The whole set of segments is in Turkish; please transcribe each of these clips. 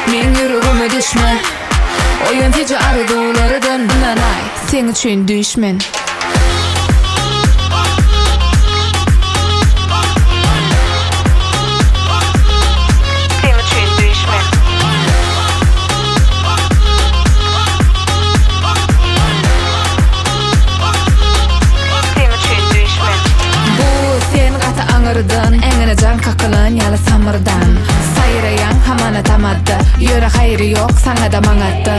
Men yüreğime düşme. O yönetici arzulardan nanay. Sen için düşmen. Sen için düşmen. Sen için düşmen. Bu sen gata anırdan, engine can kakılan yalı samırdan. Sayrayan hamana tamaddı, yöre hayrı yok sana da manattı.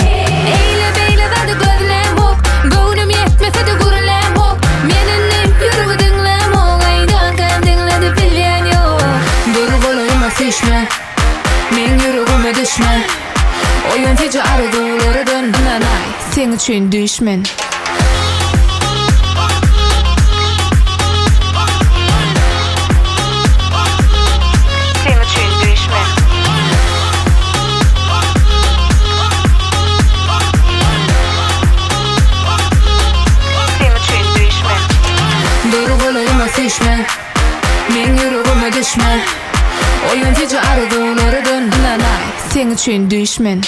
Eyle beyle dadı gözlem hok, gönlüm yetmese de gurulem hok. Meninle yürü dinlem hok, aydan kan dinledi bilyen yok. Dur bolayıma seçme, men yüreğime düşme. O yönetici arzulardan nanay, sen için düşmen. Seçme, men yüreğime düşme. O yönetici arzulardan nanay, sen için düşmen.